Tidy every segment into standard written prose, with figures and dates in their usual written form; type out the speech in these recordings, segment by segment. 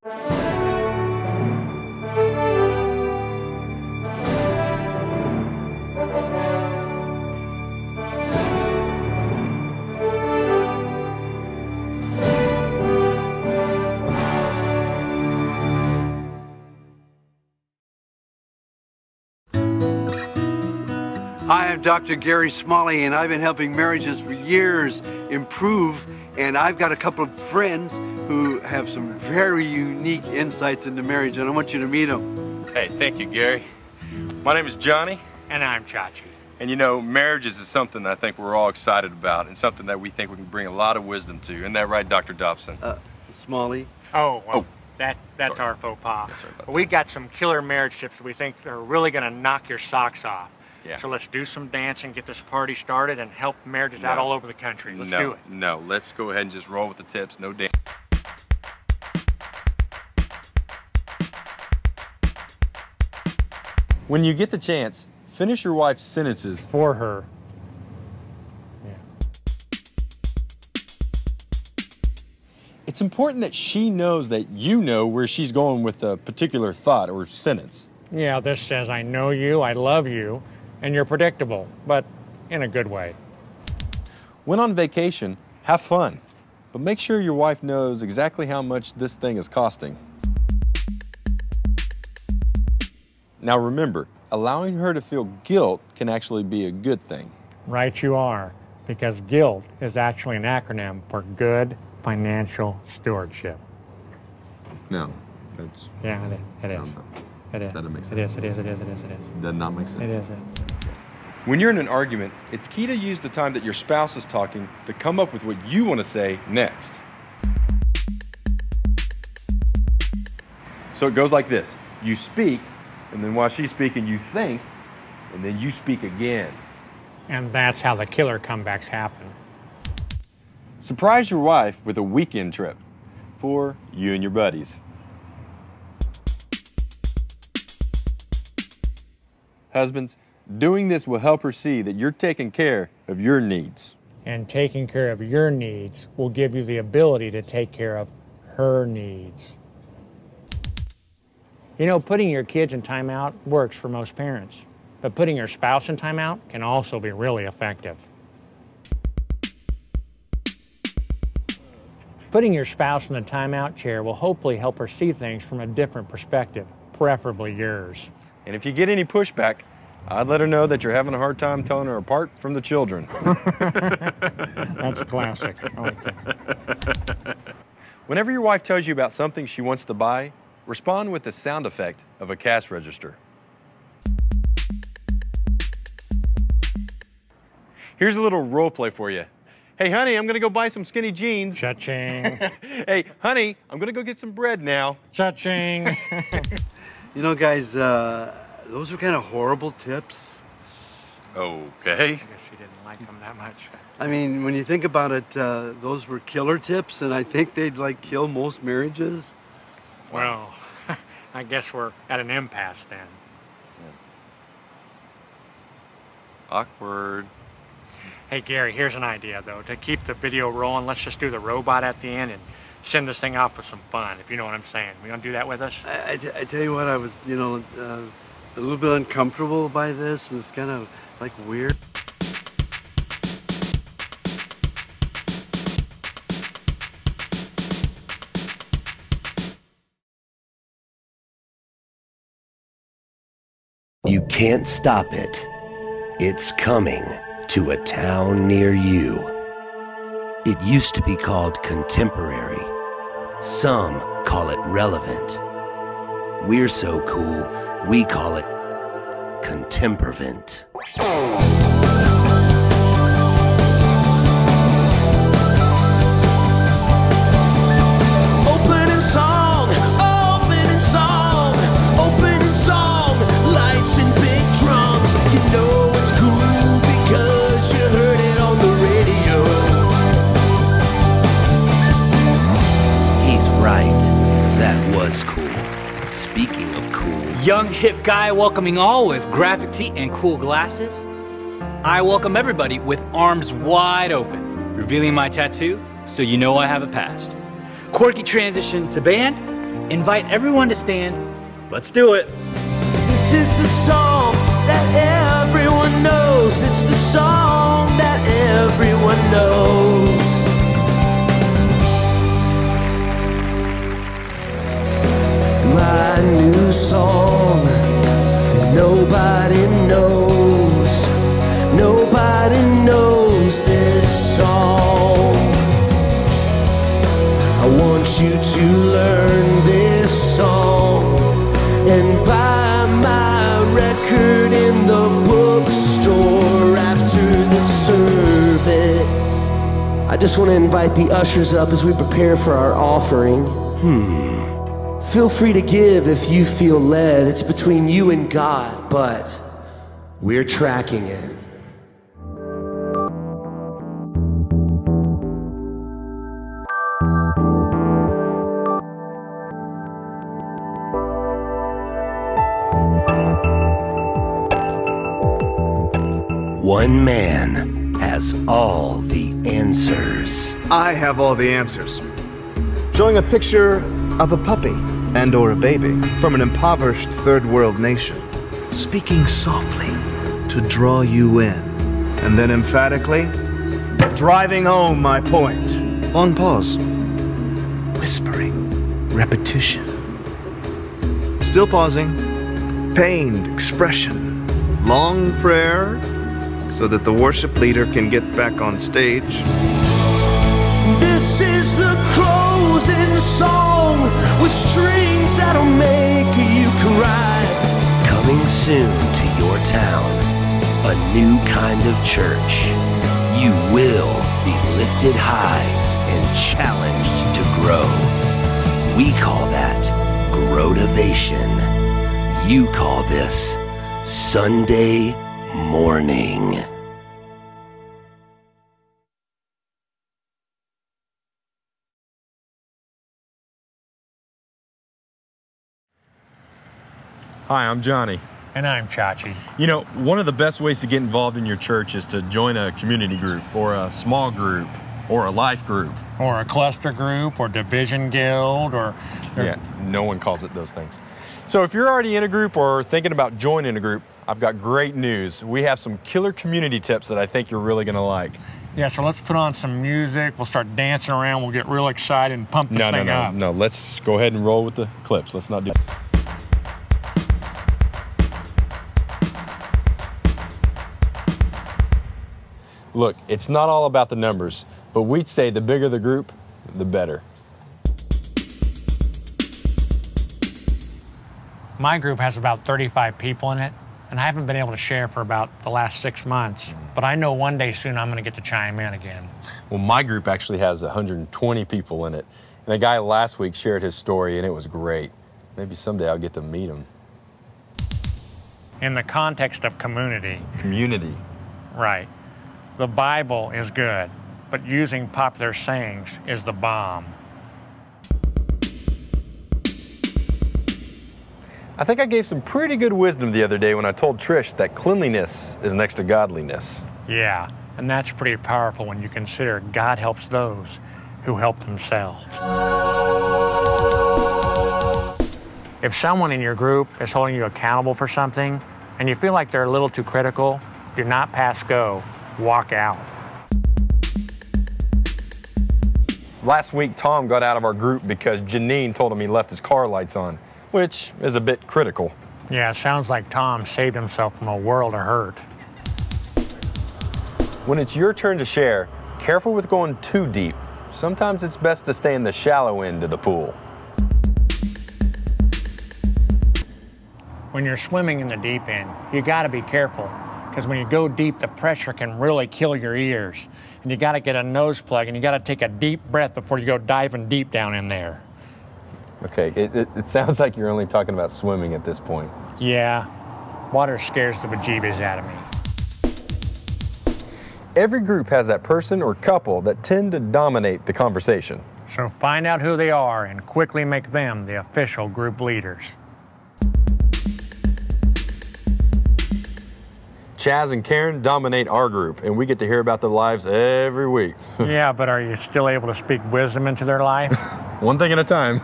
Hi, I'm Dr. Gary Smalley, and I've been helping marriages for years improve, and I've got a couple of friends who have some very unique insights into marriage, and I want you to meet them. Hey, thank you, Gary. My name is Johnny. And I'm Chachi. And you know, marriages is something that I think we're all excited about and something that we think we can bring a lot of wisdom to. Isn't that right, Dr. Dobson? Smalley? Oh, well, that's our faux pas. We got some killer marriage tips we think are really going to knock your socks off. Yeah. So let's do some dancing, get this party started, and help marriages out all over the country. Let's do it. No, let's go ahead and just roll with the tips. No dance. When you get the chance, finish your wife's sentences For her. It's important that she knows that you know where she's going with a particular thought or sentence. Yeah, this says, I know you, I love you, and you're predictable, but in a good way. When on vacation, have fun, but make sure your wife knows exactly how much this thing is costing. Now remember, allowing her to feel guilt can actually be a good thing. Right you are, because GUILT is actually an acronym for Good Financial Stewardship. No, that's... Yeah, it is. No. It is. That doesn't make sense. It is. Does not make sense. It is. When you're in an argument, it's key to use the time that your spouse is talking to come up with what you want to say next. So it goes like this. You speak, and then while she's speaking, you think, and then you speak again. And that's how the killer comebacks happen. Surprise your wife with a weekend trip for you and your buddies. Husbands, doing this will help her see that you're taking care of your needs. And taking care of your needs will give you the ability to take care of her needs. You know, putting your kids in timeout works for most parents, but putting your spouse in timeout can also be really effective. Putting your spouse in the timeout chair will hopefully help her see things from a different perspective, preferably yours. And if you get any pushback, I'd let her know that you're having a hard time telling her apart from the children. That's classic. I like that. Whenever your wife tells you about something she wants to buy, respond with the sound effect of a cash register. Here's a little role play for you. Hey, honey, I'm gonna go buy some skinny jeans. Cha-ching. Hey, honey, I'm gonna go get some bread now. Cha-ching. You know, guys, those were kind of horrible tips. Okay. I guess she didn't like them that much. I mean, when you think about it, those were killer tips, and I think they'd, like, kill most marriages. Well, I guess we're at an impasse then. Awkward. Hey, Gary, here's an idea, though. To keep the video rolling, let's just do the robot at the end and send this thing off with some fun, if you know what I'm saying. You want to do that with us? I tell you what, I was, you know, a little bit uncomfortable by this. It's kind of, like, weird. You can't stop it. It's coming to a town near you. It used to be called contemporary. Some call it relevant. We're so cool, we call it contempervent. Opening song, opening song, opening song, lights and big drums. You know it's cool because you heard it on the radio. He's right, that was cool. Speaking of cool, Young hip guy welcoming all with graphic tee and cool glasses. I welcome everybody with arms wide open, revealing my tattoo so you know I have a past. Quirky transition to band, invite everyone to stand. Let's do it. This is the song that everyone knows. It's the song that everyone knows. My new song that nobody knows. Nobody knows this song. I want you to learn this song and buy my record in the bookstore after the service. I just want to invite the ushers up as we prepare for our offering. Feel free to give if you feel led. It's between you and God, but we're tracking it. One man has all the answers. I have all the answers. Showing a picture of a puppy and or a baby from an impoverished third world nation. Speaking softly to draw you in. And then emphatically, driving home my point. Long pause. Whispering. Repetition. Still pausing. Pained expression. Long prayer so that the worship leader can get back on stage. This is the closing song with strings that'll make you cry. Coming soon to your town, a new kind of church. You will be lifted high and challenged to grow. We call that Growtivation. You call this Sunday morning. Hi, I'm Johnny. And I'm Chachi. You know, one of the best ways to get involved in your church is to join a community group or a small group or a life group. Or a cluster group, or division guild, or... Yeah, no one calls it those things. So if you're already in a group or thinking about joining a group, I've got great news. We have some killer community tips that I think you're really gonna like. Yeah, so let's put on some music, we'll start dancing around, we'll get real excited and pump this thing up. No, let's go ahead and roll with the clips. Let's not do that. Look, it's not all about the numbers, but we'd say the bigger the group, the better. My group has about 35 people in it, and I haven't been able to share for about the last 6 months, but I know one day soon I'm gonna get to chime in again. Well, my group actually has 120 people in it, and a guy last week shared his story, and it was great. Maybe someday I'll get to meet him. In the context of community. Community. Right. The Bible is good, but using popular sayings is the bomb. I think I gave some pretty good wisdom the other day when I told Trish that cleanliness is next to godliness. Yeah, and that's pretty powerful when you consider God helps those who help themselves. If someone in your group is holding you accountable for something and you feel like they're a little too critical, do not pass go. Walk out. Last week, Tom got out of our group because Janine told him he left his car lights on, which is a bit critical. Yeah, it sounds like Tom saved himself from a world of hurt. When it's your turn to share, careful with going too deep. Sometimes it's best to stay in the shallow end of the pool. When you're swimming in the deep end, you gotta be careful. Because when you go deep, the pressure can really kill your ears. And you gotta get a nose plug and you gotta take a deep breath before you go diving deep down in there. Okay, it sounds like you're only talking about swimming at this point. Yeah, water scares the bejeebies out of me. Every group has that person or couple that tend to dominate the conversation. So find out who they are and quickly make them the official group leaders. Chaz and Karen dominate our group, and we get to hear about their lives every week. Yeah, but are you still able to speak wisdom into their life? one thing at a time.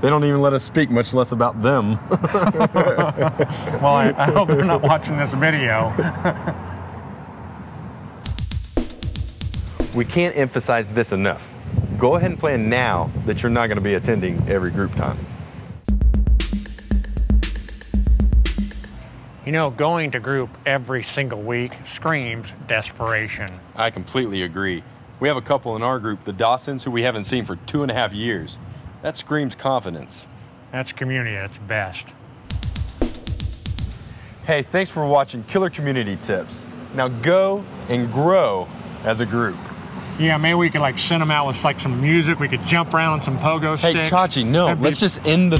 They don't even let us speak, much less about them. Well, I hope they're not watching this video. We can't emphasize this enough. Go ahead and plan now that you're not going to be attending every group time. You know, going to group every single week screams desperation. I completely agree. We have a couple in our group, the Dawsons, who we haven't seen for 2.5 years. That screams confidence. That's community at its best. Hey, thanks for watching Killer Community Tips. Now go and grow as a group. Yeah, maybe we could like send them out with like some music. We could jump around on some pogo sticks. Hey, Chachi, no, let's just end the